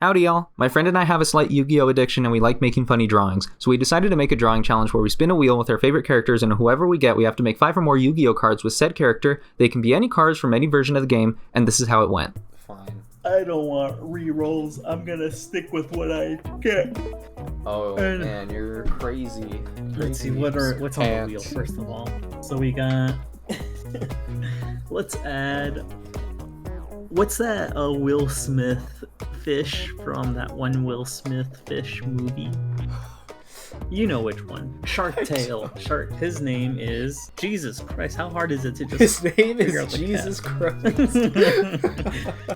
Howdy y'all! My friend and I have a slight Yu-Gi-Oh addiction and we like making funny drawings, so we decided to make a drawing challenge where we spin a wheel with our favorite characters and whoever we get we have to make 5 or more Yu-Gi-Oh cards with said character. They can be any cards from any version of the game, and this is how it went. Fine. I don't want re-rolls. I'm gonna stick with what I get. Oh man, you're crazy. Let's see what's on the wheel first of all. So we got. Let's add. What's that Will Smith fish from that one Will Smith fish movie? You know which one. Shark Tale. His name is Jesus Christ. How hard is it to just His name figure is out the Jesus cat? Christ.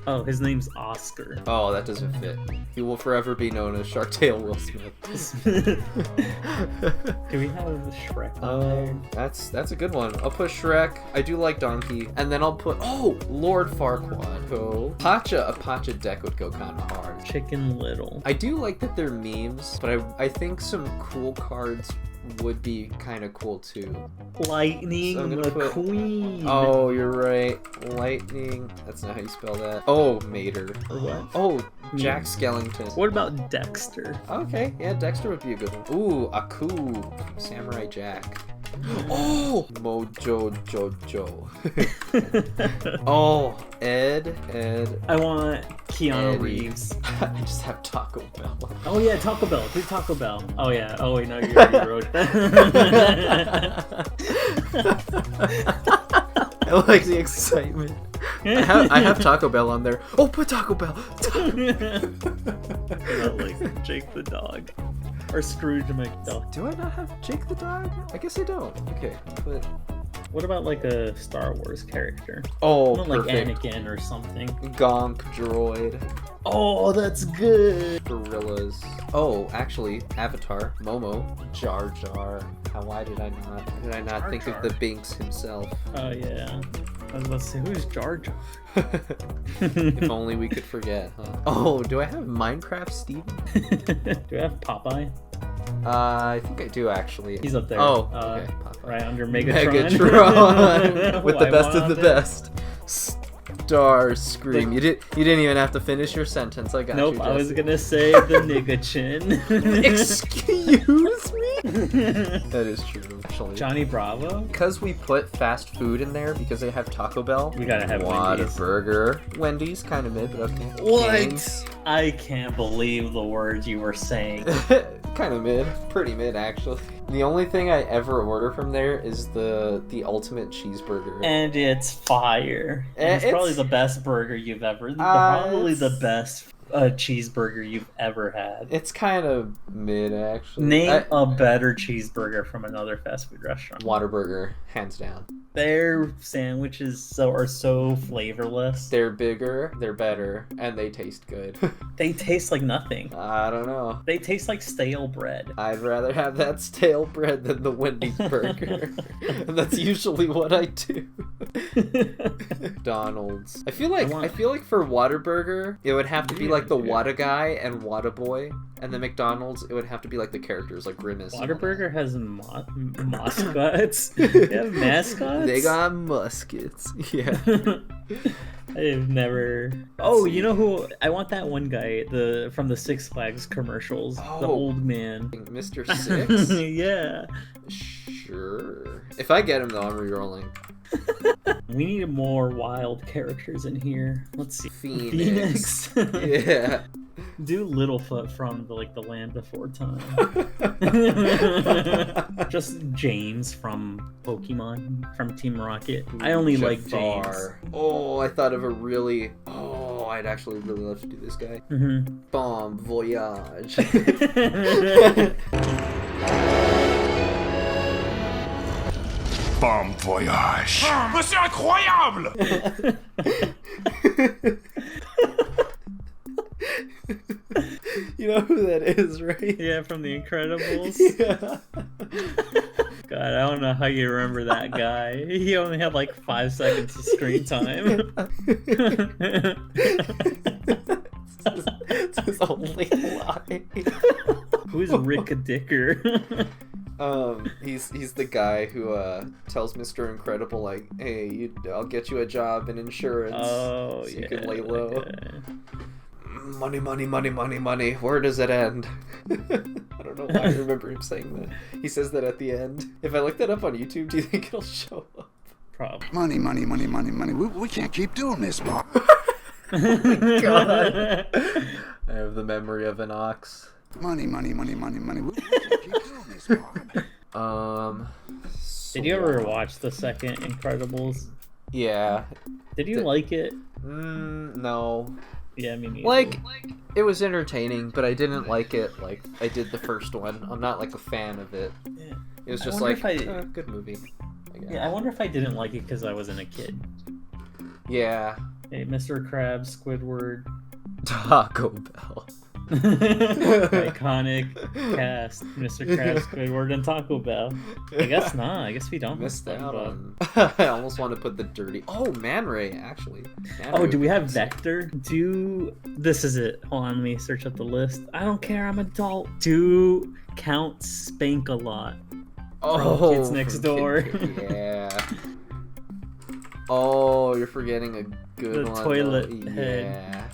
Oh, his name's Oscar. Oh, that doesn't fit. He will forever be known as Shark Tale Will Smith. Do we have Shrek on there? That's a good one. I'll put Shrek. I do like Donkey. And then I'll put Lord Farquaad. Go. A Pacha deck would go kind of hard. Chicken Little. I do like that they're memes, but I think some cool cards would be kind of cool too. Lightning McQueen. Oh, you're right. Lightning. That's not how you spell that. Oh, Mater. Or what? Oh, Jack Skellington. What about Dexter? Okay, yeah, Dexter would be a good one. Ooh, Aku. Samurai Jack. Oh, Mojo Jojo. Oh, Ed. I want Keanu Eddie. Reeves. I just have Taco Bell. Oh yeah, Taco Bell. Do Taco Bell. Oh yeah. Oh wait, no, you already wrote that. I like the excitement. I have Taco Bell on there. Oh, put Taco Bell. Not like Jake the dog or Scrooge McDuck. Do I not have Jake the dog? I guess I don't. Okay, but what about like a Star Wars character? oh, Not like perfect. Anakin or something. Gonk Droid. Oh, that's good. Gorillas. Oh, actually, Avatar, Momo, Jar Jar. Why did I not Jar think Jar. of the Binks himself? Oh yeah. I was about to say, who's Jar Jar? If only we could forget, huh? Oh, do I have Minecraft Steven? Do I have Popeye? I think I do actually. He's up there. Oh, okay. Popeye. Right under Megatron. Megatron with the I best of the wanted it. best. Star Scream. You didn't even have to finish your sentence. I got you. Nope, I was Jesse. gonna say the nigga chin. Excuse me? That is true, actually. Johnny Bravo? Because we put fast food in there, because they have Taco Bell. We gotta have Wendy's. Whataburger. Wendy's, kind of mid, but okay. What? Cane's. I can't believe the words you were saying. Kind of mid. Pretty mid, actually. The only thing I ever order from there is the ultimate cheeseburger. And it's fire. And it's probably the best burger you've ever... probably the best cheeseburger you've ever had. It's kind of mid, actually. Name a better cheeseburger from another fast food restaurant. Whataburger, hands down. Their sandwiches are so flavorless. They're bigger, they're better, and they taste good. They taste like nothing. I don't know. They taste like stale bread. I'd rather have that stale bread than the Wendy's burger. And that's usually what I do. McDonald's. I feel like for Whataburger, it would have to be like the Whata guy and Whata boy. And then McDonald's, it would have to be like the characters, like Grimace. Whataburger has mascots. They have mascots? They got muskets. Yeah. I've never... Oh, you know who... I want that one guy from the Six Flags commercials. The old man. Mr. Six? Yeah. Sure. If I get him, though, I'm re-rolling. We need more wild characters in here. Let's see. Phoenix. Yeah. Do Littlefoot from the Land Before Time. Just James from Pokemon, from Team Rocket. I only like James. Oh, I thought of a really... Oh, I'd actually really love to do this guy. Mm-hmm. Bon voyage. Bon voyage. Mais c'est incroyable! You know who that is, right? Yeah, from The Incredibles. Yeah. God, I don't know how you remember that guy. He only had like 5 seconds of screen time. It's his only line. Who's Rick Dicker? He's the guy who tells Mr. Incredible, like, hey, I'll get you a job in insurance. Oh, so yeah. you can lay low. Okay. Money, money, money, money, money. Where does it end? I don't know why I remember him saying that. He says that at the end. If I look that up on YouTube, do you think it'll show up? Probably. Money, money, money, money, money. We can't keep doing this, Bob. Oh my god. I have the memory of an ox. Money, money, money, money, money. We can't keep doing this, Bob. Did you ever watch the second Incredibles? Yeah. Did you like it? No. Yeah, me neither. Like, it was entertaining, but I didn't like it like I did the first one. I'm not like a fan of it. Yeah. It was just like, good movie. Yeah, I wonder if I didn't like it because I wasn't a kid. Yeah. Hey, Mr. Krabs, Squidward. Taco Bell. Iconic cast, Mr. Krabs, Squidward, and Taco Bell. I guess not. I guess we don't. Missed out on. I almost want to put the dirty. Oh, Man Ray, actually. Oh, do we have Vector? This is it. Hold on, let me search up the list. I don't care. I'm adult. Do Count Spank a Lot? Oh, Kids Next Door. Yeah. Oh, you're forgetting a good one. The toilet though. head. Yeah.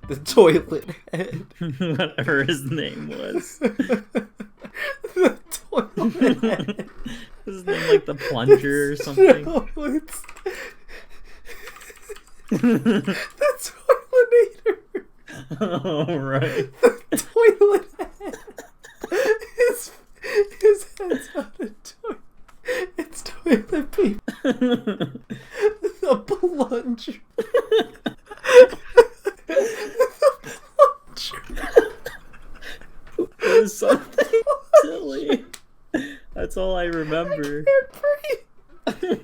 The toilet head. Whatever his name was. The toilet head. His name like the plunger or something. No, it's... the toiletator. Oh, right. The toilet head. His head's not a toilet. It's toilet paper. The plunger. The plunger. It was something silly. That's all I remember. The plunger.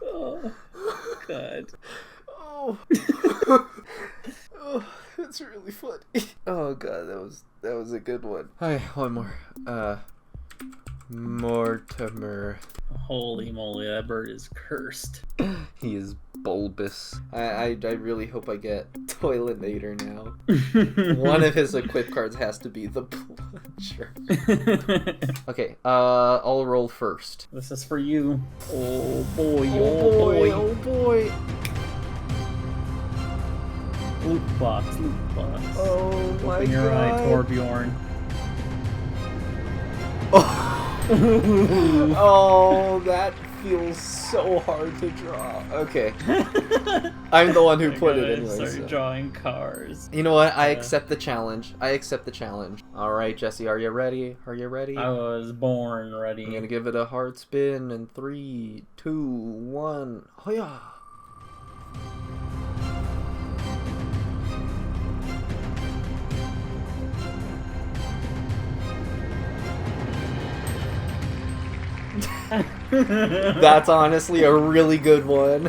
Oh, God. Oh. Oh, that's really funny. Oh god, that was a good one. Hi, one more. Mortimer. Holy moly, that bird is cursed. He is bulbous. I really hope I get Toiletator now. One of his equip cards has to be the plunger. Okay, I'll roll first. This is for you. Oh boy, Oh boy, oh boy. Loot box. Oh my Open your eye, god. Torbjorn. Oh, that feels so hard to draw. Okay. I'm the one who put it in. Start drawing cars. You know what? I accept the challenge. Alright, Jesse, are you ready? I was born ready. I'm gonna give it a hard spin in 3, 2, 1. Hoya! That's honestly a really good one.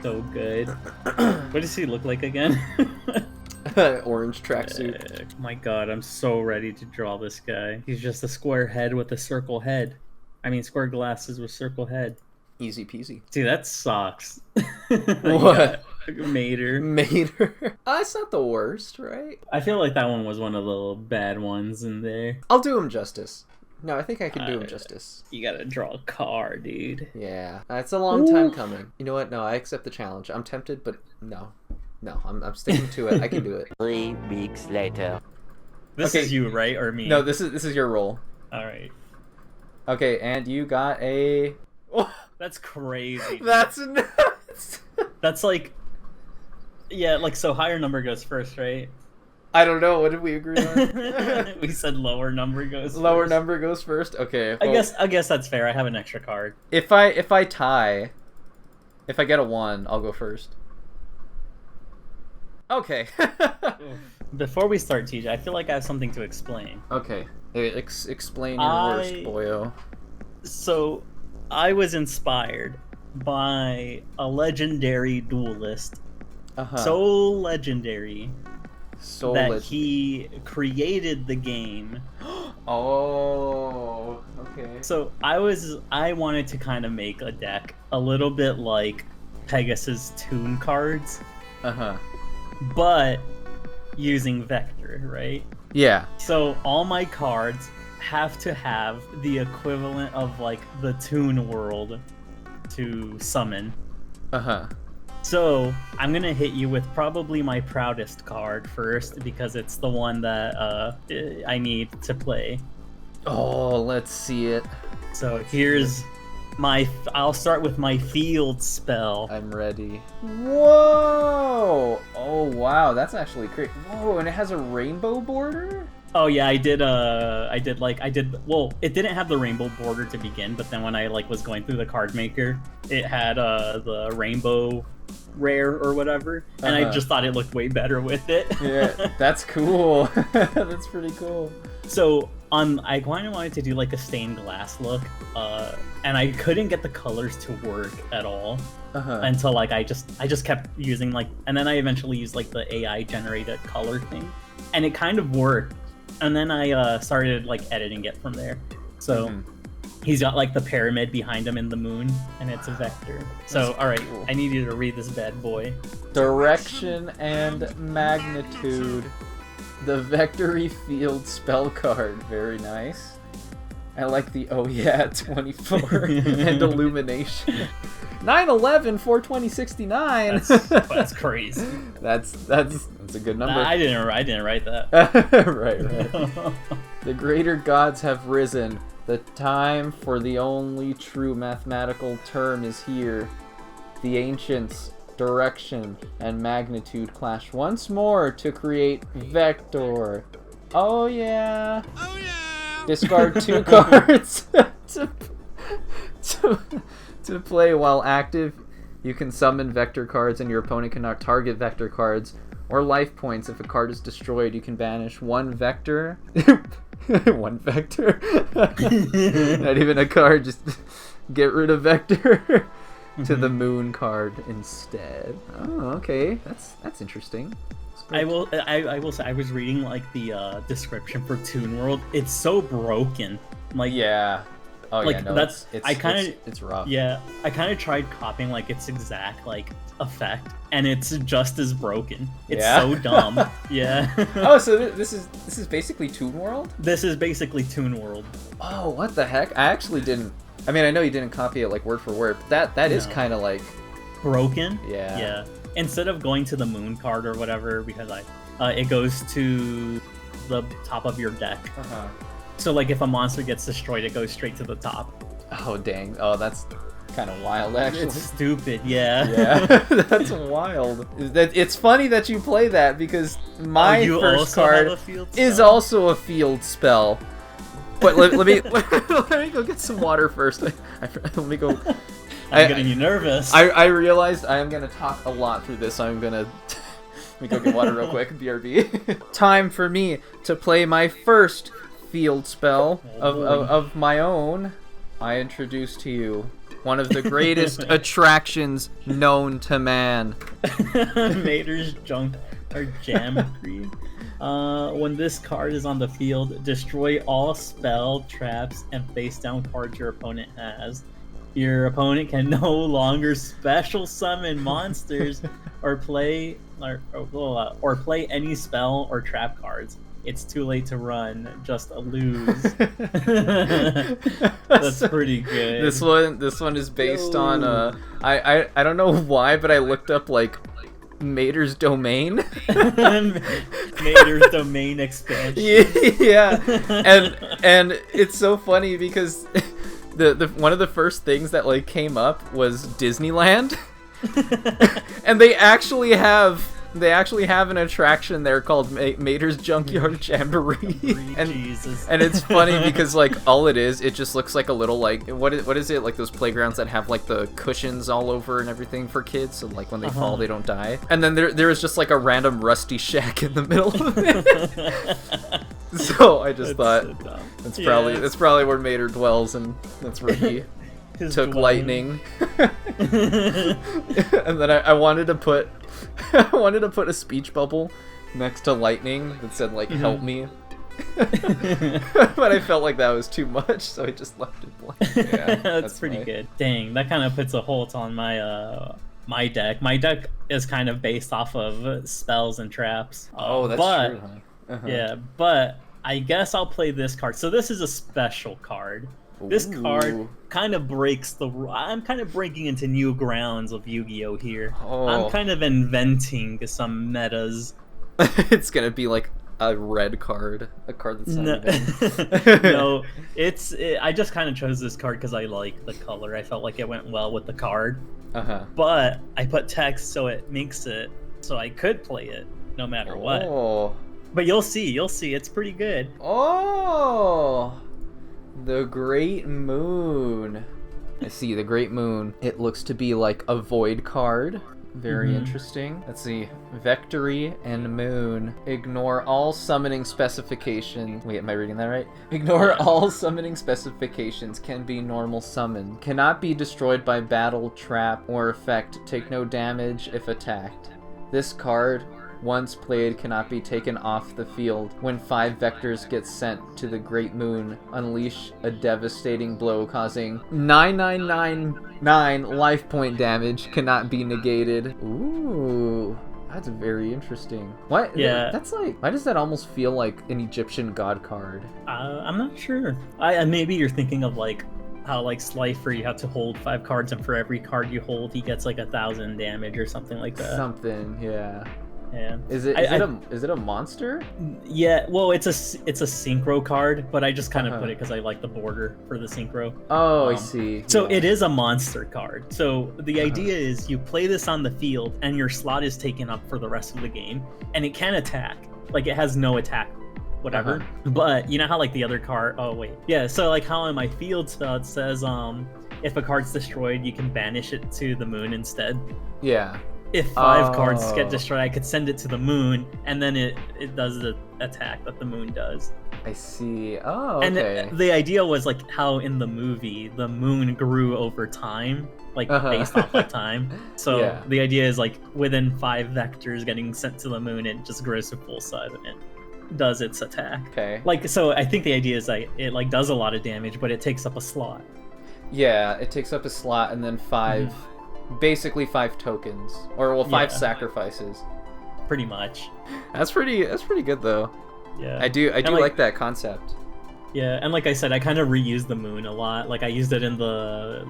So good. What does he look like again? Orange tracksuit. My god, I'm so ready to draw this guy. He's just a square head with a circle head. I mean, square glasses with circle head. Easy peasy. See, that sucks. What? Mater. It's not the worst, right? I feel like that one was one of the bad ones in there. I'll do him justice. No, I think I can do him justice. You gotta draw a car, dude. Yeah, it's a long time coming. You know what? No, I accept the challenge. I'm tempted, but no, I'm sticking to it. I can do it. 3 weeks later. This is you, right, or me? No, this is your roll. All right. Okay, and you got a. Oh, that's crazy. Dude. That's nuts. That's like, yeah, like so. Higher number goes first, right? I don't know. What did we agree on? We said lower number goes. Lower first. number goes first. Okay. Well, I guess that's fair. I have an extra card. If I tie, if I get a 1, I'll go first. Okay. Before we start, TJ, I feel like I have something to explain. Okay. Hey, explain your worst, boyo. So, I was inspired by a legendary duelist. So legendary that he created the game. Oh, okay. So I wanted to kind of make a deck a little bit like Pegasus Toon cards. But using vector, right? Yeah. So all my cards have to have the equivalent of like the Toon world to summon. So I'm gonna hit you with probably my proudest card first because it's the one that I need to play. Oh, let's see it. So here's I'll start with my field spell. I'm ready. Whoa! Oh wow, that's actually great. Whoa, and it has a rainbow border? Oh yeah, I did. Well, it didn't have the rainbow border to begin, but then when I was going through the card maker, it had the rainbow rare or whatever, and I just thought it looked way better with it. Yeah, that's cool. That's pretty cool. So I kind of wanted to do like a stained glass look, and I couldn't get the colors to work at all until I just kept using and then I eventually used the AI generated color thing, and it kind of worked. And then I started editing it from there. So he's got the pyramid behind him in the moon, and it's a vector. So all right, cool. I need you to read this bad boy. Direction and magnitude. The Vectory Field spell card. Very nice. I like the 24 and illumination. 9/11 4/2069. That's crazy. That's a good number. I didn't write that. right. The greater gods have risen. The time for the only true mathematical term is here. The ancients, direction and magnitude clash once more to create vector. Oh yeah. Oh yeah. Discard 2 cards to play while active. You can summon vector cards and your opponent cannot target vector cards or life points. If a card is destroyed, you can banish 1 vector. 1 vector? Not even a card, just get rid of vector to the moon card instead. Oh, okay. That's interesting. I will say I was reading the description for Toon World. It's so broken. Yeah. Oh yeah, no, it's rough. Yeah, I kind of tried copying its exact effect, and it's just as broken. It's so dumb. Yeah. Oh, so this is basically Toon World? This is basically Toon World. Oh, what the heck? I actually didn't. I mean, I know you didn't copy it word for word, but that is kind of broken. Yeah. Yeah. Instead of going to the moon card or whatever, because it goes to the top of your deck. So if a monster gets destroyed, it goes straight to the top. Oh dang! Oh, that's kind of wild, actually. It's stupid, yeah. Yeah, that's wild. It's funny that you play that because my first card is also a field spell. But let me go get some water first. Let me go. I'm getting you nervous. I realized I am gonna talk a lot through this. So I'm gonna. Let me go get water real quick. BRB. Time for me to play my first field spell of my own. I introduce to you one of the greatest attractions known to man. Mater's junk or jamboree. When this card is on the field, destroy all spell, traps, and face down cards your opponent has. Your opponent can no longer special summon monsters or play any spell or trap cards. It's too late to run, just lose. That's pretty good. This one is based on I don't know why, but I looked up Mater's Domain. Mater's Domain expansion. Yeah. And it's so funny because the one of the first things that came up was Disneyland. And they actually have an attraction there called Mater's Junkyard Jamboree. And it's funny because all it just looks like a little what is it, those playgrounds that have the cushions all over and everything for kids, so when they fall they don't die. And then there is just a random rusty shack in the middle of it. So I just thought that's probably where Mater dwells, and that's where took dwelling. lightning. And then I wanted to put a speech bubble next to lightning that said like help me. But I felt like that was too much, so I just left it blank. Yeah, that's pretty good. Dang, that kind of puts a halt on my my deck. My deck is kind of based off of spells and traps. Oh, that's true, huh? Yeah, but I guess I'll play this card. So this is a special card. This card kind of breaks the... I'm kind of breaking into new grounds of Yu-Gi-Oh! Here. Oh. I'm kind of inventing some metas. It's gonna be like a red card. A card that's not even... No, I just kind of chose this card because I like the color. I felt like it went well with the card. But I put text so it makes it so I could play it no matter what. But you'll see, it's pretty good. Oh, the Great Moon. I see the Great Moon. It looks to be like a void card. Very interesting. Let's see. Vectory and Moon. Ignore all summoning specifications. Wait, am I reading that right? Ignore all summoning specifications. Can be normal summon. Cannot be destroyed by battle, trap, or effect. Take no damage if attacked. This card, once played, cannot be taken off the field. When 5 vectors get sent to the Great Moon, unleash a devastating blow causing 9999 life point damage. Cannot be negated. Ooh, that's very interesting. What? Yeah. That's like, why does that almost feel like an Egyptian god card? I'm not sure. Maybe you're thinking of like how like Slifer, you have to hold 5 cards, and for every card you hold, he gets like 1,000 damage or something like that. Something, yeah. Yeah. Is it a monster? Yeah, well, it's a synchro card, but I just kind of put it because I like the border for the synchro. Oh, I see. So it is a monster card. So the idea is you play this on the field, and your slot is taken up for the rest of the game, and it can attack. Like, it has no attack, whatever. But you know how like the other card? Oh wait, yeah. So like how in my field spell it says, if a card's destroyed, you can banish it to the moon instead. Yeah. If 5 cards get destroyed, I could send it to the moon, and then it does the attack that the moon does. I see. Oh, okay. And the idea was like how in the movie, the moon grew over time, like based off of time. So the idea is like within 5 vectors getting sent to the moon, it just grows to full size and it does its attack. Okay. Like, so I think the idea is like it like does a lot of damage, but it takes up a slot. Yeah, it takes up a slot and then 5... Basically 5 tokens, or well, 5 sacrifices. Pretty much. That's pretty good though. Yeah. I do like that concept. Yeah, and like I said, I kind of reused the moon a lot. Like I used it in the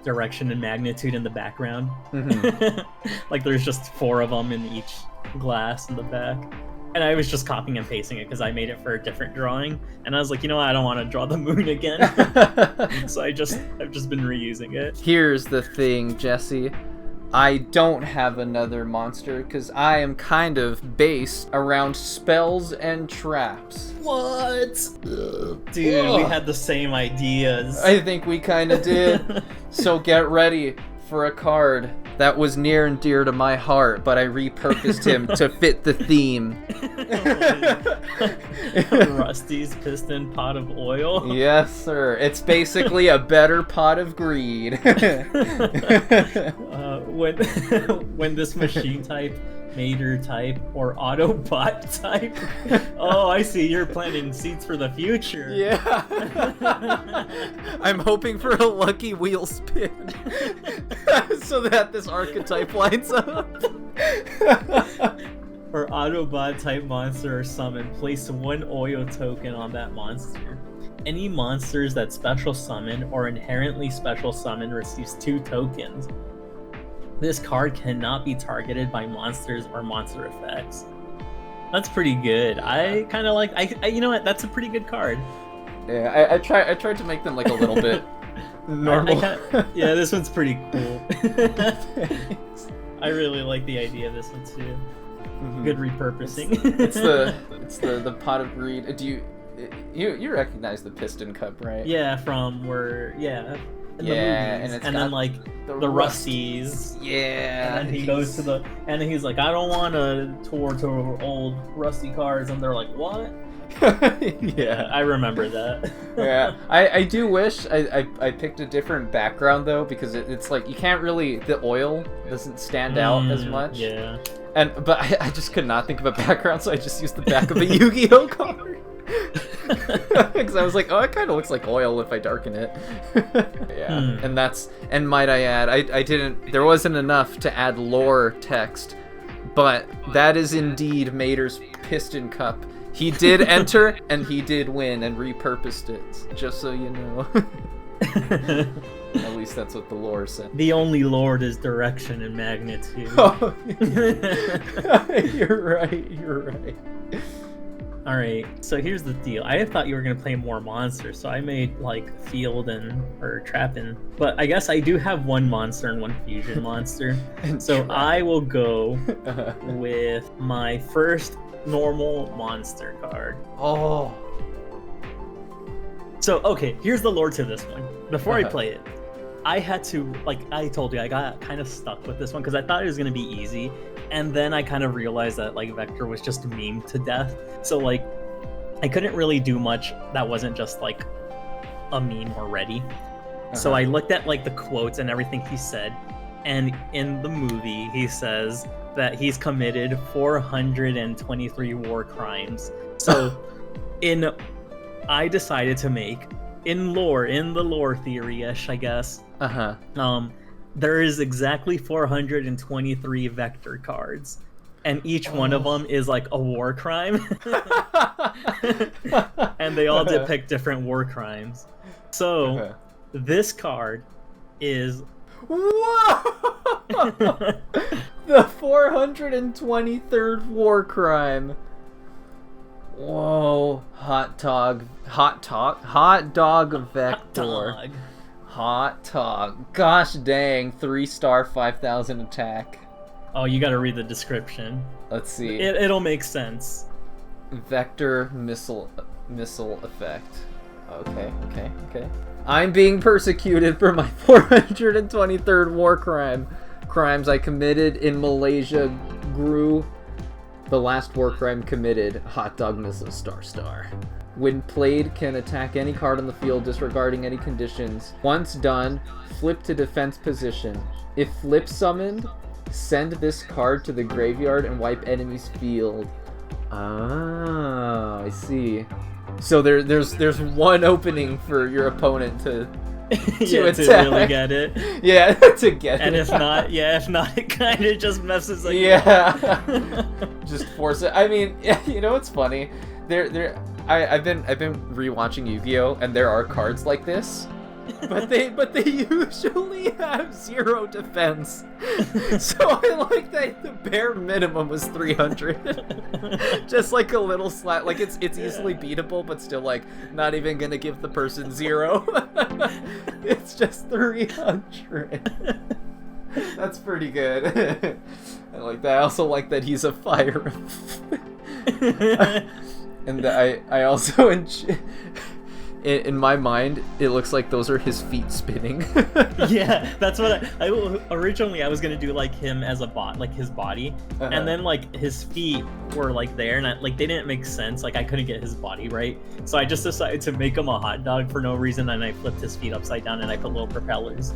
direction and magnitude in the background. Like there's just 4 of them in each glass in the back. And I was just copying and pasting it because I made it for a different drawing. And I was like, you know what? I don't want to draw the moon again. So I've just been reusing it. Here's the thing, Jesse. I don't have another monster because I am kind of based around spells and traps. What? Dude, we had the same ideas. I think we kind of did. So get ready for a card that was near and dear to my heart, but I repurposed him to fit the theme. Rusty's piston pot of oil? Yes, sir. It's basically a better pot of greed. When this machine type, Mater type, or Autobot type. Oh, I see. You're planting seeds for the future. Yeah. I'm hoping for a lucky wheel spin so that this archetype lines up. For Autobot type monster or summon, place 1 oil token on that monster. Any monsters that special summon or inherently special summon receives 2 tokens. This card cannot be targeted by monsters or monster effects. That's pretty good. I kind of like. I you know what? That's a pretty good card. Yeah, I tried to make them like a little bit normal. Yeah, this one's pretty cool. I really like the idea of this one too. Good repurposing. It's the pot of greed. Do you recognize the piston cup, right? Yeah, from where in the movies. And then like the Rusties. Yeah. And then he goes to and he's like, I don't want to tour old Rusty cars, and they're like, what? Yeah, I remember that. yeah. I do wish I picked a different background though, because it's like you can't really, the oil doesn't stand out as much. Yeah. But I just could not think of a background, so I just used the back of a Yu-Gi-Oh card. Because I was like, oh, it kind of looks like oil if I darken it. Yeah, and might I add, I didn't, there wasn't enough to add lore text, but that is indeed Mater's piston cup. He did enter, and he did win, and repurposed it, just so you know. At least that's what the lore said. The only lord is direction and magnitude. Oh, you're right. Alright, so here's the deal. I thought you were going to play more monsters, so I made, like, field or trapping. But I guess I do have one monster and one fusion monster. So I will go with my first normal monster card. Oh. So, okay, here's the lore to this one. Before I play it, I had to, like I told you, I got kind of stuck with this one because I thought it was going to be easy. And then I kind of realized that, like, Vector was just memed to death. So, like, I couldn't really do much that wasn't just, like, a meme already. So I looked at, like, the quotes and everything he said. And in the movie, he says that he's committed 423 war crimes. So, I decided to make, in the lore theory-ish, I guess. There is exactly 423 Vector cards, and each one of them is like a war crime. And they all depict different war crimes. So, this card is... Whoa! The 423rd war crime. Whoa. Hot dog Vector. Hot dog. Gosh dang, 3-star 5,000 attack. Oh, you gotta read the description. Let's see. It'll make sense. Vector missile effect. Okay. I'm being persecuted for my 423rd war crime. Crimes I committed in Malaysia grew. The last war crime committed. Hot dog missile star. When played, can attack any card on the field, disregarding any conditions. Once done, flip to defense position. If flip summoned, send this card to the graveyard and wipe enemy's field. Ah, I see. So there's one opening for your opponent to attack. To really get it. Yeah, to get and it. And if not, it kind of just messes like just force it. I mean, you know what's funny? I've been rewatching Yu-Gi-Oh, and there are cards like this, but they usually have 0 defense. So I like that the bare minimum was 300. Just like a little slap, like it's easily beatable, but still like not even gonna give the person 0. It's just 300. That's pretty good. I like that. I also like that he's a fire. And I also, in my mind, it looks like those are his feet spinning. Yeah, that's what I originally I was gonna do, like him as a bot, like his body, and then like his feet were like there, and they didn't make sense. Like I couldn't get his body right, so I just decided to make him a hot dog for no reason, and I flipped his feet upside down, and I put little propellers,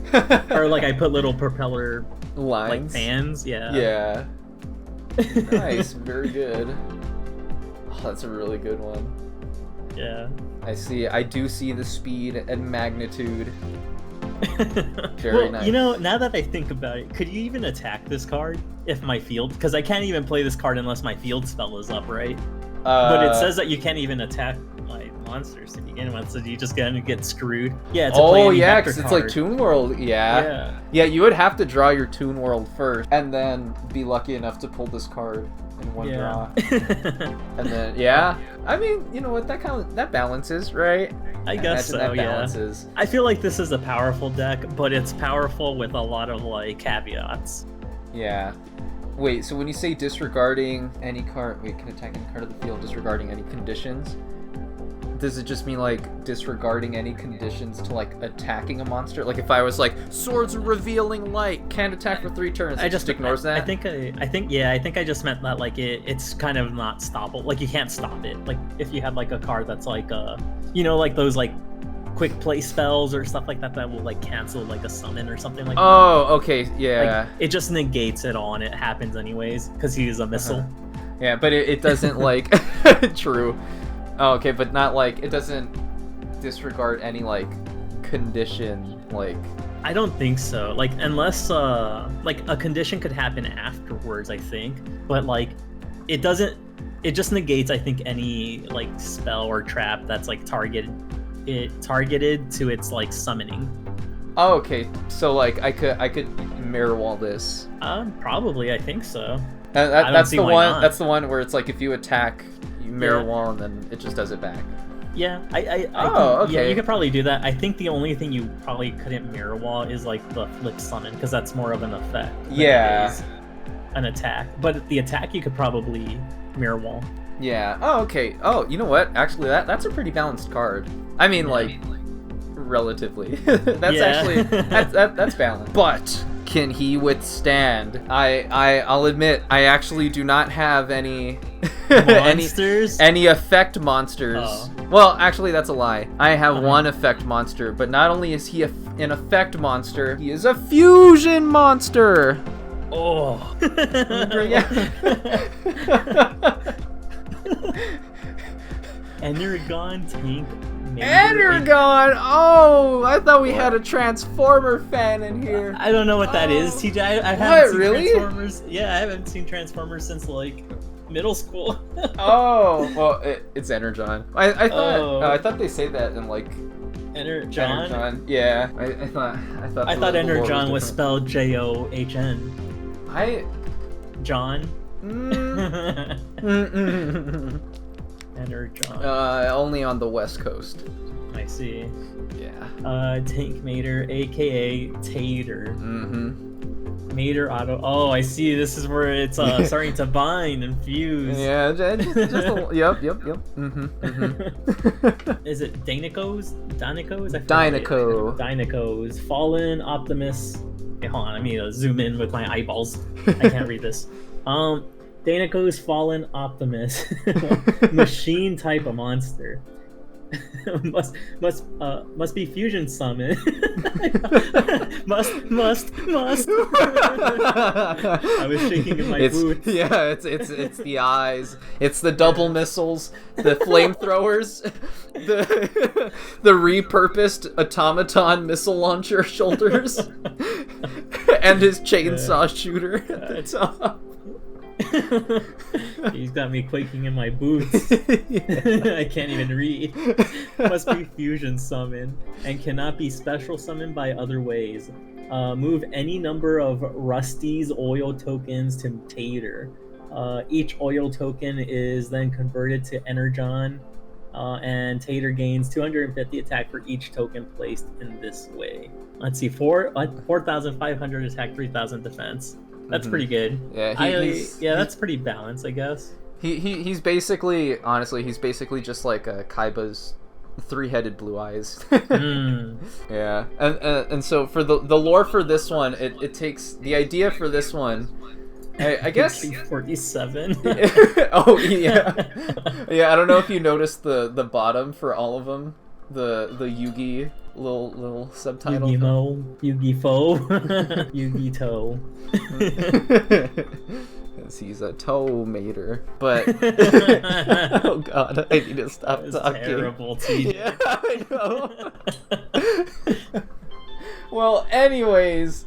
or like I put little propeller lines, like fans. Yeah. Yeah. Nice, very good. Oh, that's a really good one. Yeah. I do see the speed and magnitude. Very nice. You know, now that I think about it, could you even attack this card if my field? Because I can't even play this card unless my field spell is up, right? But it says that you can't even attack my monsters to begin with, so you just gonna get screwed. Yeah. Because it's like Toon World. Yeah. You would have to draw your Toon World first, and then be lucky enough to pull this card in one draw. And then I mean, you know what, that balances, right? I guess so. That balances. I feel like this is a powerful deck, but it's powerful with a lot of like caveats. Yeah. Wait, so when you say disregarding any card, can attack any card of the field disregarding any conditions, does it just mean like disregarding any conditions to like attacking a monster? Like if I was like swords revealing light, can't attack for 3 turns, it just ignores that? I think I just meant that like it's kind of not stoppable. Like you can't stop it. Like if you have like a card that's like like those like quick play spells or stuff like that will like cancel like a summon or something like that. Oh, okay, yeah. Like, it just negates it all and it happens anyways because he is a missile. Yeah, but it doesn't like true. Oh, okay, but not like it doesn't disregard any like condition like. I don't think so. Like unless like a condition could happen afterwards, I think. But like it doesn't. It just negates, I think, any like spell or trap that's like targeted to its like summoning. Oh, okay. So like I could mirror wall this. Probably, I think so. That's the one. Not. That's the one where it's like if you attack, you mirror wall, and then it just does it back. Yeah, I think, okay. Yeah, you could probably do that. I think the only thing you probably couldn't mirror wall is like the flip summon because that's more of an effect. Yeah. Than it is an attack, but the attack you could probably mirror wall. Yeah. Oh, okay. Oh, you know what? Actually, that's a pretty balanced card. I mean, like, relatively. Actually that's balanced. But can he withstand? I'll admit I actually do not have any monsters. any effect monsters. Oh. Well, actually, that's a lie. I have one effect monster, but not only is he an effect monster, he is a fusion monster. Oh. Energon tank. Energon! Oh, I thought we had a Transformer fan in here. I don't know what that is, TJ. I haven't seen really? Transformers. Yeah, I haven't seen Transformers since like middle school. Oh, well, it's Energon. I thought they say that in like Energon. Yeah, I thought Energon was spelled John. John. Energon. Only on the West Coast. I see. Yeah. Tank Mater, aka Tater. Mm-hmm. Mater Auto. Oh, I see. This is where it's starting to bind and fuse. Yeah, just a, yep. Mm-hmm. Mm-hmm. Is it Dynacos? Dynacos. Fallen Optimus. Okay, hold on. I need to zoom in with my eyeballs. I can't read this. Dynacos Fallen Optimus. Machine type of monster. must be fusion summon. must. I was shaking in my boots. Yeah, it's the eyes. It's the double missiles, the flamethrowers, the repurposed automaton missile launcher shoulders, and his chainsaw shooter at the top. He's got me quaking in my boots. I can't even read. Must be fusion summon and cannot be special summoned by other ways. Move any number of Rusty's oil tokens to Tater. Each oil token is then converted to Energon, and Tater gains 250 attack for each token placed in this way. Let's see, 4,500 attack, 3,000 defense. That's pretty good. Yeah, that's pretty balanced, I guess. He's basically, honestly, just like Kaiba's 3-headed blue eyes. Yeah, and so for the lore for this one, it takes the idea for this one. I guess 47. Oh yeah, yeah. I don't know if you noticed the bottom for all of them. The Yugi little subtitle. Yugi-Fo, Yugi-To. He's a toe mater, but oh god, I need to stop talking. Terrible, TJ. Yeah, I know. Well, anyways,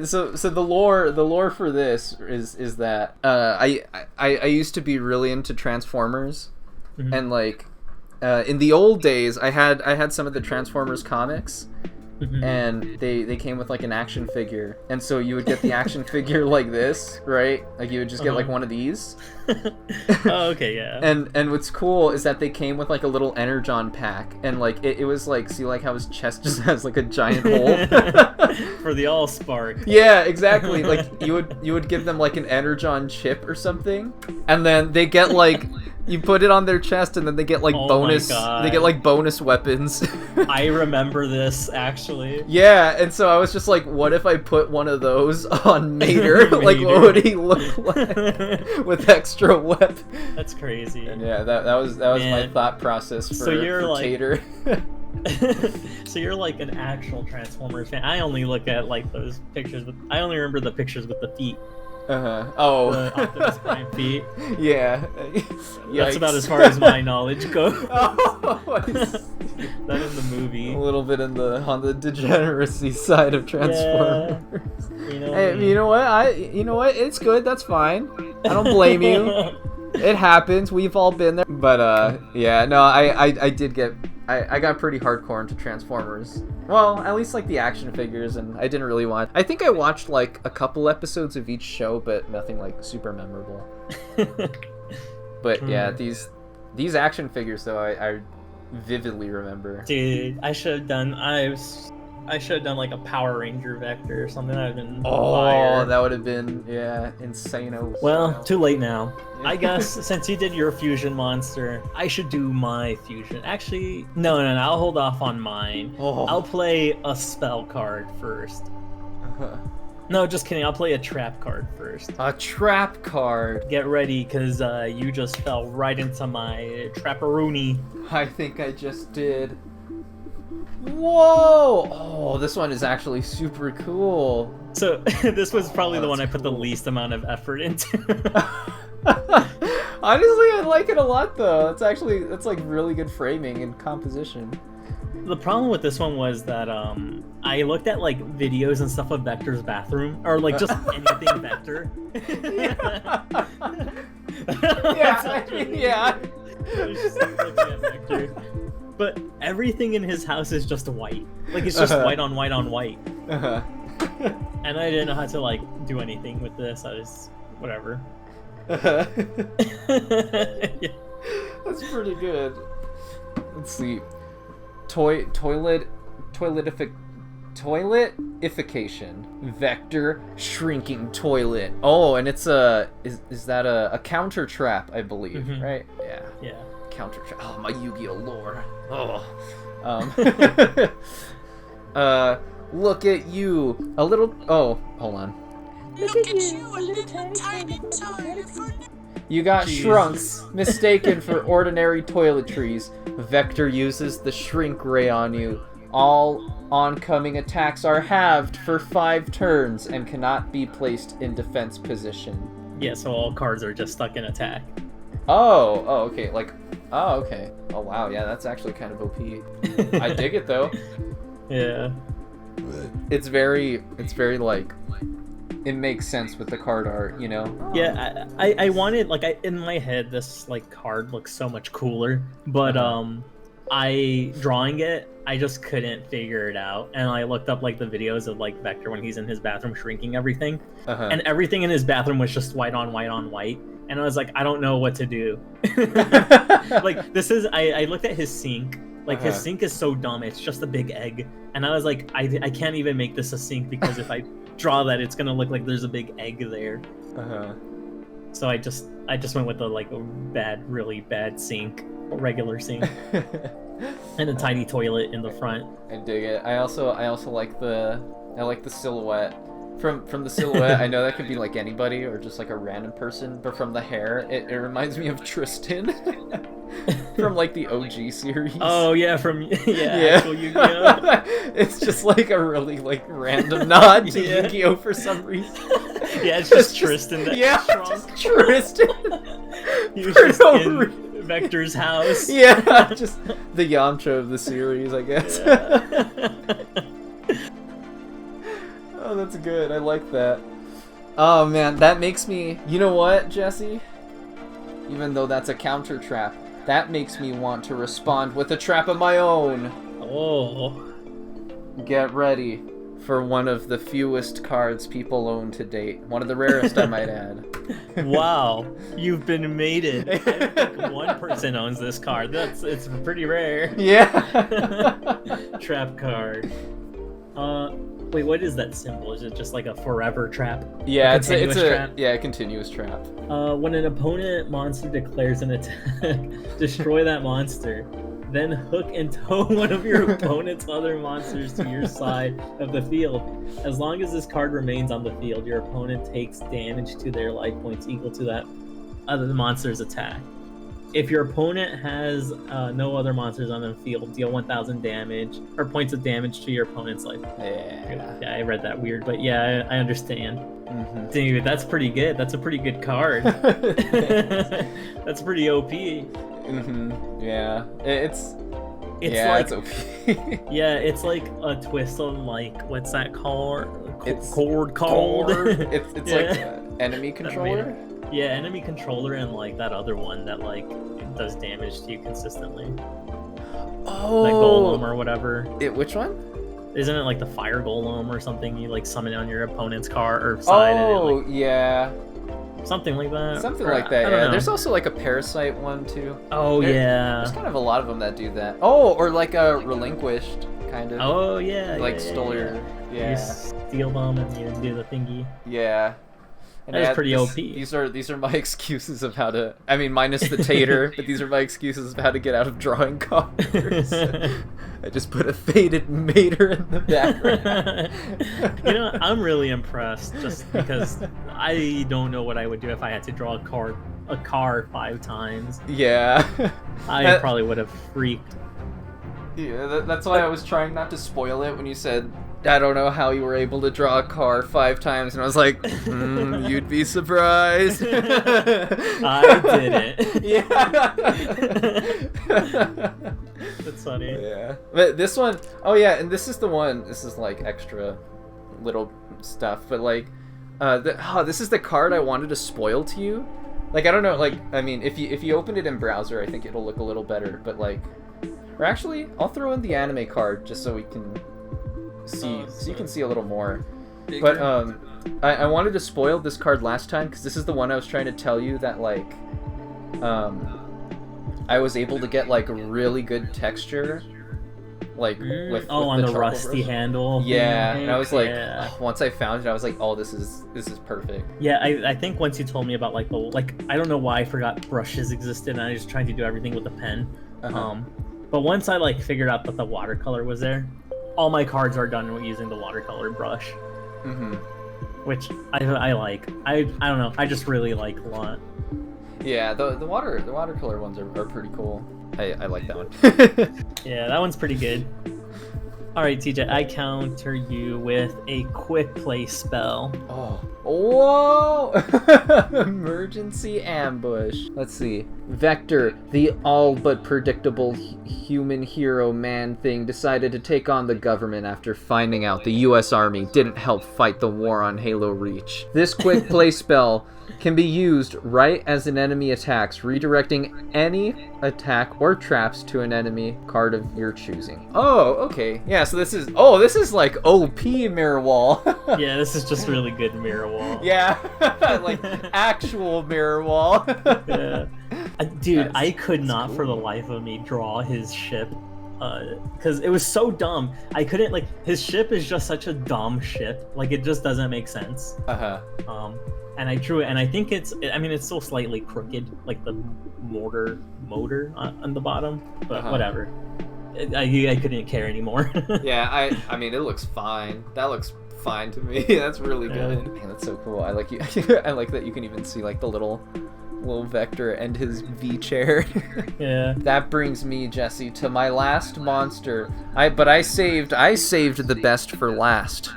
so the lore for this is that I used to be really into Transformers, and like. In the old days, I had some of the Transformers comics, and they came with like an action figure, and so you would get the action figure like this, right? Like you would just get like one of these. Oh, okay, yeah. And what's cool is that they came with like a little Energon pack, and like it was like, see like how his chest just has like a giant hole for the Allspark. Yeah, exactly. Like you would give them like an Energon chip or something, and then they get like You put it on their chest, and then they get like Oh my bonus. God. They get like bonus weapons. I remember this actually. Yeah, and so I was just like, what if I put one of those on Mater? Like, Mater. what would he look like with extra weapons? That's crazy. And yeah, that was my Man. thought process for, So you're for like- Tater. So you're like an actual Transformers fan. I only look at like those pictures with. I only remember the pictures with the feet, Oh. the Optimus Prime feet. Yeah. That's about Yikes. as far as my knowledge goes. Oh, I see. That in the movie. A little bit on the degeneracy side of Transformers. You know. Hey, you know what? You know what? It's good. That's fine. I don't blame you. It happens. We've all been there. But yeah, no, I did get. I got pretty hardcore into Transformers. Well, at least like the action figures, and I didn't really want. I think I watched like a couple episodes of each show, but nothing like super memorable. But yeah, these action figures though, I vividly remember. Dude, I should have done. I should have done like a Power Ranger Vector or something. That would have been Oh, fire. that would have been insane. Well, too late now. I guess since you did your fusion monster, I should do my fusion. Actually, no, I'll hold off on mine. Oh. I'll play a spell card first. No, just kidding. I'll play a trap card first. A trap card. Get ready, because you just fell right into my trapperoonie. I think I just did. Whoa! Oh, this one is actually super cool. So this was probably the that's one I put the cool. least amount of effort into. Honestly, I like it a lot though. That's like really good framing and composition. The problem with this one was that I looked at like videos and stuff of Vector's bathroom, or like just anything Vector. Yeah. I was just looking at Vector. But everything in his house is just white. Like it's just white on white on white. Uh-huh. And I didn't know how to like do anything with this. I just whatever. That's pretty good. Let's see. Toiletification. Vector shrinking toilet. Oh, and it's is that a counter trap, I believe, Mhm. right? Yeah. Yeah. Counter trap. Oh, my Yu-Gi-Oh lore. Oh. Look at you. A little. Oh, hold on. Look at you, a little tiny toilet. You got Jesus. shrunk, mistaken for ordinary toiletries. Vector uses the shrink ray on you. All oncoming attacks are halved for 5 turns and cannot be placed in defense position. Yeah, so all cards are just stuck in attack. Oh, okay. Oh, okay. Oh, wow. Yeah, that's actually kind of OP. I dig it though. Yeah. It's very like, it makes sense with the card art, you know? Yeah, I wanted like in my head this like card looks so much cooler, but I drawing it, I just couldn't figure it out, and I looked up like the videos of like Vector when he's in his bathroom shrinking everything, and everything in his bathroom was just white on white on white, and I was like, I don't know what to do. Like this is I looked at his sink. Like his sink is so dumb, it's just a big egg, and I was like, I can't even make this a sink because if I draw that, it's gonna look like there's a big egg there. So I just went with the like a really bad sink, a regular sink, and a tiny toilet in the front. I dig it. I also like the silhouette. From the silhouette, I know that could be like anybody or just like a random person, but from the hair, it reminds me of Tristan from like the OG series. Oh yeah, from actual Yu-Gi-Oh. It's just like a really like random nod to Yeah. Yu-Gi-Oh for some reason. Yeah, it's just Tristan that shrunk. just Tristan. He was For just no in reason. Vector's house. Yeah, just the Yamcha of the series, I guess. Oh, that's good. I like that. Oh man, that makes me. You know what, Jesse? Even though that's a counter trap, that makes me want to respond with a trap of my own. Oh. Get ready for one of the fewest cards people own to date. One of the rarest, I might add. Wow, you've been mated. I think one person owns this card. It's pretty rare. Yeah. Trap card. Wait, what is that symbol? Is it just like a forever trap? Yeah, it's a trap? yeah, a continuous trap. When an opponent monster declares an attack, destroy that monster. Then hook and tow one of your opponent's other monsters to your side of the field. As long as this card remains on the field, your opponent takes damage to their life points equal to that other monster's attack. If your opponent has no other monsters on the field, deal 1,000 damage or points of damage to your opponent's life. Yeah. Yeah, I read that weird, but yeah, I understand. Mm-hmm. Dude, that's pretty good. That's a pretty good card. That's pretty OP. Mm-hmm. Yeah. It's yeah, like, it's OP. Yeah, it's like a twist on like what's that called? It's Chord called. It's Yeah. like enemy controller. Yeah, enemy controller and like that other one that like does damage to you consistently. Oh, That golem or whatever. Which one? Isn't it like the fire golem or something? You like summon on your opponent's car or side. Oh, and it, like, yeah. something like that. Something Or, like that. I don't Yeah. know. There's also like a parasite one too. Oh yeah. There's kind of a lot of them that do that. Oh, or like a relinquished kind of. Oh yeah. Like yeah, stole your. You Yeah. steal them and you do the thingy. Yeah. And That is pretty OP. These are my excuses of how to. I mean, minus the tater, but these are my excuses of how to get out of drawing cards. I just put a faded mater in the background. You know, I'm really impressed just because I don't know what I would do if I had to draw a car 5 times. Yeah. I probably would have freaked. Yeah, that's why I was trying not to spoil it when you said, I don't know how you were able to draw a car 5 times, and I was like, you'd be surprised. I didn't. Yeah. That's funny. Yeah. But this one, oh yeah, and this is the one, this is like extra little stuff, but like, this is the card I wanted to spoil to you. Like, I don't know, like, I mean, if you open it in browser, I think it'll look a little better, but like, or actually, I'll throw in the anime card just so we can see, so you can see a little more. But I wanted to spoil this card last time because this is the one I was trying to tell you that like, I was able to get like really good texture, like with on the charcoal rusty brush. handle. Yeah, and I was like, yeah. once I found it, I was like, oh, this is perfect. Yeah, I think once you told me about like I don't know why I forgot brushes existed and I was trying to do everything with a pen. But once I like figured out that the watercolor was there, all my cards are done using the watercolor brush. Mm-hmm. Which I like. I don't know. I just really like a lot. Yeah, the watercolor ones are pretty cool. I like that one. Yeah, that one's pretty good. All right, TJ, I counter you with a quick play spell. Oh. Whoa! Emergency ambush. Let's see. Vector, the all but predictable human hero man thing, decided to take on the government after finding out the US Army didn't help fight the war on Halo Reach. This quick play spell can be used right as an enemy attacks, redirecting any attack or traps to an enemy card of your choosing. Oh, okay. Yeah, so this is like OP mirror wall. Yeah, this is just really good mirror wall. Yeah, like actual mirror wall. Yeah. Dude, That's- I could not cool. for the life of me draw his ship. Because it was so dumb. I couldn't, like, his ship is just such a dumb ship. Like, it just doesn't make sense. Uh-huh. And I drew it, and I think it's still slightly crooked, like the motor on the bottom, but whatever. I couldn't care anymore. Yeah, I mean, it looks fine. That looks fine to me. That's really good. Man, that's so cool. I like you. I like that you can even see like the little Vector and his V chair. Yeah. That brings me, Jesse, to my last monster. I saved the best for last.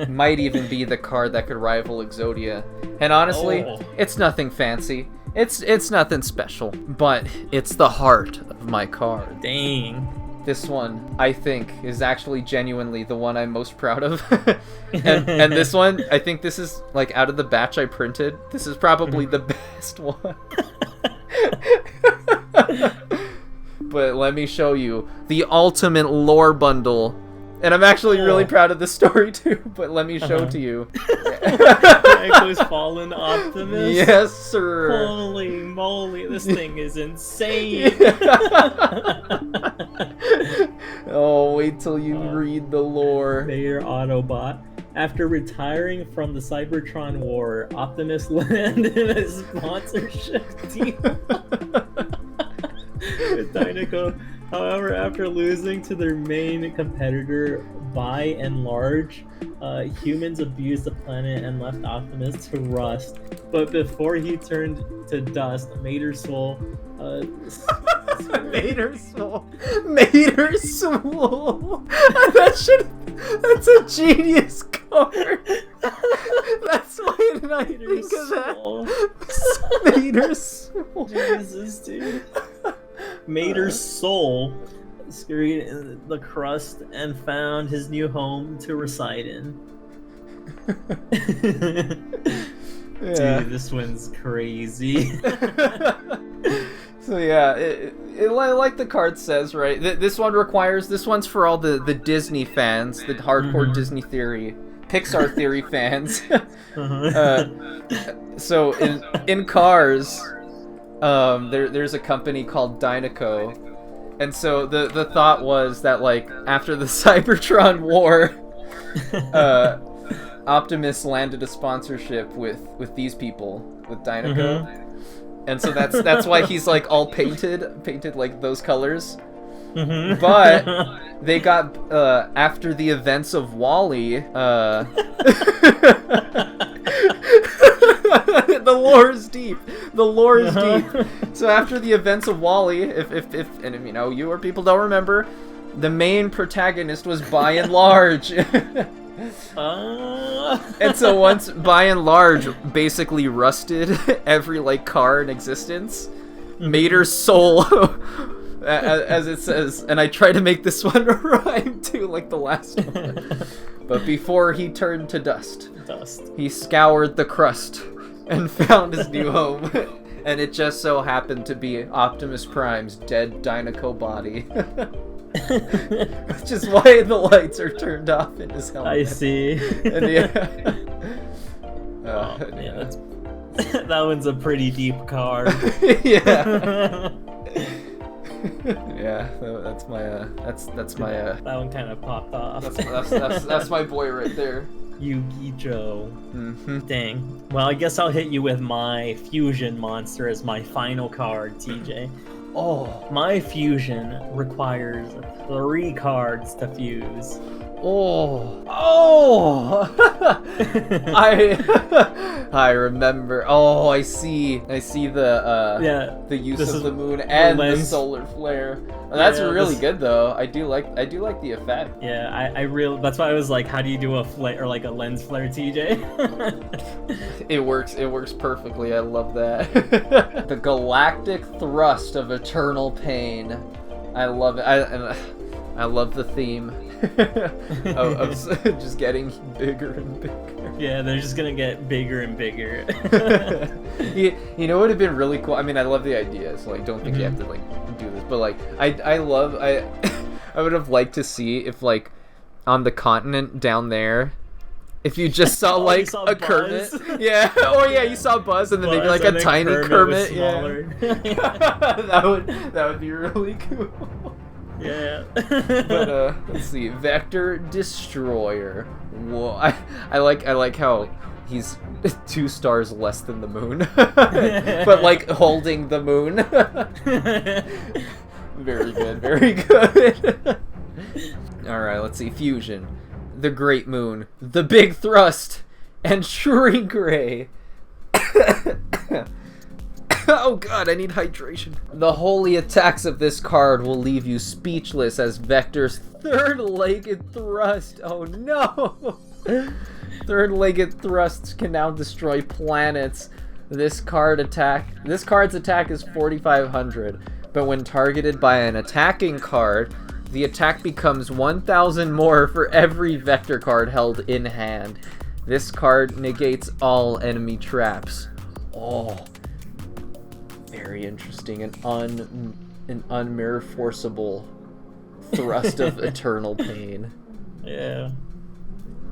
Might even be the card that could rival Exodia. And honestly, it's nothing fancy. It's nothing special, but it's the heart of my card. Dang. This one, I think, is actually genuinely the one I'm most proud of. and this one, I think this is, like, out of the batch I printed, this is probably the best one. But let me show you the ultimate lore bundle. And I'm actually really proud of this story too, but let me show to you. Echo's Fallen Optimus? Yes, sir. Holy moly, this thing is insane. Oh, wait till you read the lore. Mayor Autobot. After retiring from the Cybertron War, Optimus landed a sponsorship deal with Dynaco. However, after losing to their main competitor, by and large, humans abused the planet and left Optimus to rust. But before he turned to dust, Mater's soul. Mater's soul. That's a genius card. That's why didn't I think of that? Mater's soul. Jesus, dude. Mater's soul scurried in the crust and found his new home to reside in. Dude, this one's crazy. So yeah, like the card says, right? This one's for all the Disney fans, the hardcore Disney theory, Pixar theory fans. So in Cars, there's a company called Dynaco, and so the thought was that like after the Cybertron War, Optimus landed a sponsorship with these people, with Dynaco. And so that's why he's like all painted like those colors. But they got after the events of WALL-E, the lore is deep. So after the events of WALL-E, if and you know you or people don't remember, the main protagonist was By and Large. And so once By and Large basically rusted every like car in existence, Mater's soul, as it says, and I try to make this one rhyme too, like the last one. But before he turned to dust, he scoured the crust and found his new home, and it just so happened to be Optimus Prime's dead Dynaco body. Which is why the lights are turned off in his helmet. I see. And yeah. That one's a pretty deep card. Yeah. Yeah, that's my that one kind of popped off. That's my boy right there. Yugi-Oh. Dang. Well, I guess I'll hit you with my fusion monster as my final card, TJ. Oh, my fusion requires 3 cards to fuse. I remember. Oh, I see the use of the moon and the solar flare. Oh, that's really good though. I do like the effect. Yeah, that's why I was like, how do you do a flare or like a lens flare, TJ? It works perfectly. I love that. The galactic thrust of eternal pain. I love it. I love the theme of just getting bigger and bigger. Yeah, they're just gonna get bigger and bigger. You know what would have been really cool? I mean, I love the idea, so like, don't think you have to like do this, but like, I would have liked to see if like on the continent down there, if you just saw like a Kermit. Yeah. Oh yeah, you saw Buzz and then maybe like a tiny Kermit. Yeah. that would be really cool. Yeah. But let's see, Vector Destroyer. Whoa, I like how he's 2 stars less than the moon, but like holding the moon. Very good. All right, let's see, Fusion, the Great Moon, the Big Thrust, and Shrink Ray. Oh god, I need hydration. The holy attacks of this card will leave you speechless as Vector's third-legged thrust. Oh no! Third-legged thrusts can now destroy planets. This card's attack is 4,500, but when targeted by an attacking card, the attack becomes 1,000 more for every Vector card held in hand. This card negates all enemy traps. Oh. Very interesting. An unmirror-forceable thrust of eternal pain. Yeah.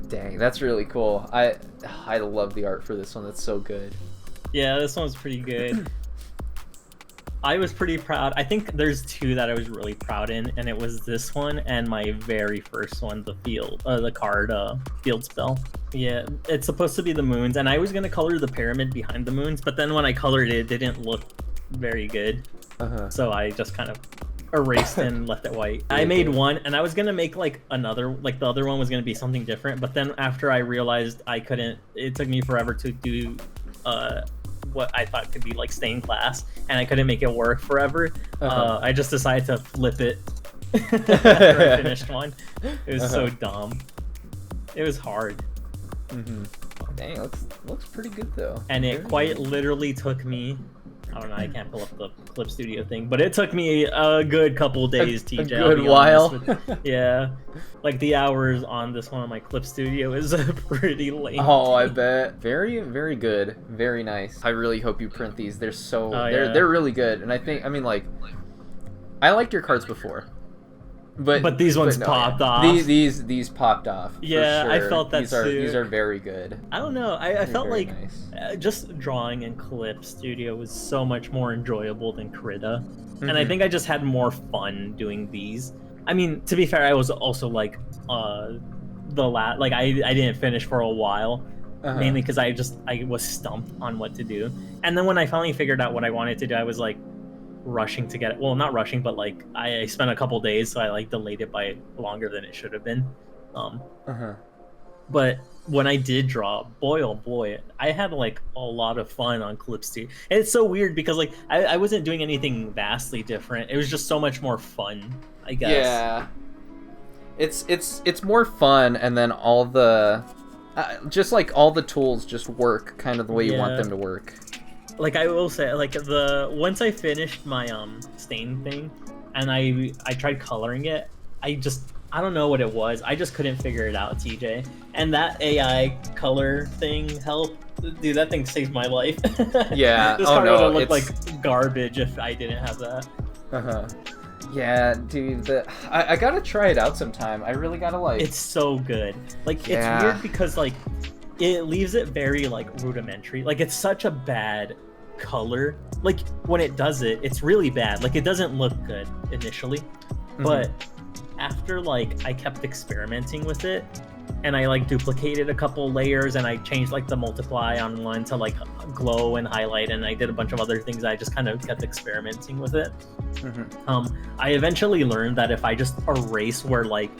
Dang, that's really cool. I love the art for this one. That's so good. Yeah, this one's pretty good. I was pretty proud. I think there's two that I was really proud in, and it was this one and my very first one, the field spell. Yeah, it's supposed to be the moons, and I was gonna color the pyramid behind the moons, but then when I colored it, it didn't look very good. So I just kind of erased and left it white. I made one, and I was gonna make like another, like the other one was gonna be something different, but then after I realized I couldn't, it took me forever to do what I thought could be like stained glass, and I couldn't make it work forever. I just decided to flip it after I finished one. It was so dumb. It was hard. Dang, looks pretty good though. And it quite literally took me, I don't know, I can't pull up the Clip Studio thing, but it took me a good couple days, TJ. A good while. Yeah. Like the hours on this one on my Clip Studio is pretty late. Oh, I bet. Very, very good. Very nice. I really hope you print these. They're so they're really good. And I mean like I liked your cards before. But these ones popped off. These popped off. Yeah, for sure. I felt that too. These are very good. I don't know. I felt like nice. Just drawing in Clip Studio was so much more enjoyable than Krita. And I think I just had more fun doing these. I mean, to be fair, I was also like I didn't finish for a while. Mainly because I was stumped on what to do. And then when I finally figured out what I wanted to do, I was like rushing to get it. Well, not rushing, but like I spent a couple days, so I like delayed it by longer than it should have been. But when I did draw, boy oh boy, I had like a lot of fun on Clip Studio. And it's so weird because like I wasn't doing anything vastly different. It was just so much more fun, I guess. Yeah, it's more fun, and then all the just like all the tools just work kind of the way you want them to work. Like I will say, like once I finished my stain thing, and I tried coloring it, I don't know what it was. I just couldn't figure it out, TJ. And that AI color thing helped. Dude, that thing saved my life. Yeah. This card would have looked like garbage if I didn't have that. Yeah, dude. I gotta try it out sometime. I really gotta like. It's so good. Like it's weird because like it leaves it very like rudimentary. Like it's such a bad color. Like when it does it, it's really bad. Like it doesn't look good initially, but after like I kept experimenting with it, and I like duplicated a couple layers, and I changed like the multiply on one to like glow and highlight, and I did a bunch of other things. I just kind of kept experimenting with it. I eventually learned that if I just erase where like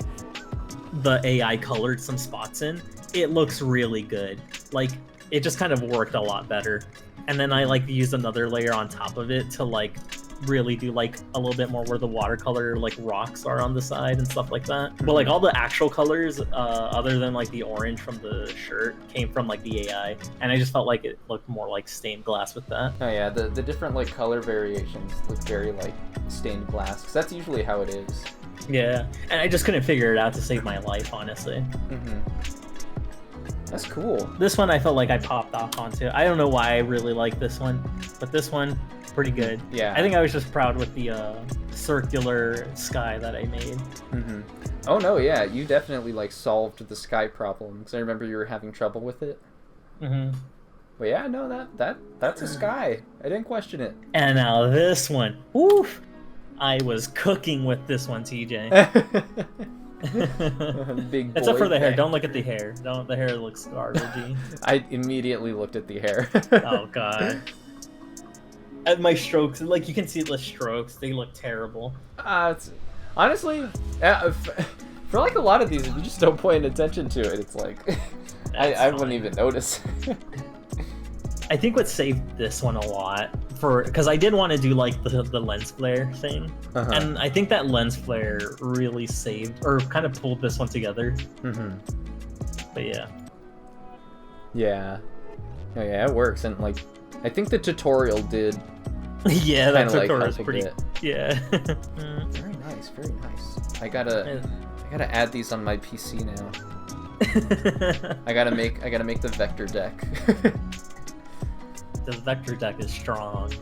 the AI colored some spots in, it looks really good. Like it just kind of worked a lot better. And then I like used another layer on top of it to like really do like a little bit more where the watercolor like rocks are on the side and stuff like that. But like all the actual colors other than like the orange from the shirt came from like the AI, and I just felt like it looked more like stained glass with that. Oh yeah, the different like color variations look very like stained glass, because that's usually how it is. Yeah, and I just couldn't figure it out to save my life, honestly. That's cool. This one I felt like I popped off onto. I don't know why I really like this one, but this one, pretty good. Yeah. I think I was just proud with the circular sky that I made. Oh no, yeah, you definitely like solved the sky problem, because I remember you were having trouble with it. But yeah, no, that's a sky. I didn't question it. And now this one, oof! I was cooking with this one, TJ. Big boy. Except for the hair. Don't look at the hair. The hair looks garbagey. I immediately looked at the hair. Oh god. At my strokes, like you can see the strokes, they look terrible. Honestly, for like a lot of these, if you just don't pay attention to it, it's like I wouldn't even notice. I think what saved this one a lot, because I did want to do like the lens flare thing, and I think that lens flare really saved or kind of pulled this one together. But yeah. Yeah. Oh yeah, it works, and like I think the tutorial did. Yeah, that tutorial like is pretty. Yeah. Very nice, very nice. I gotta add these on my PC now. I gotta make the vector deck. The vector deck is strong.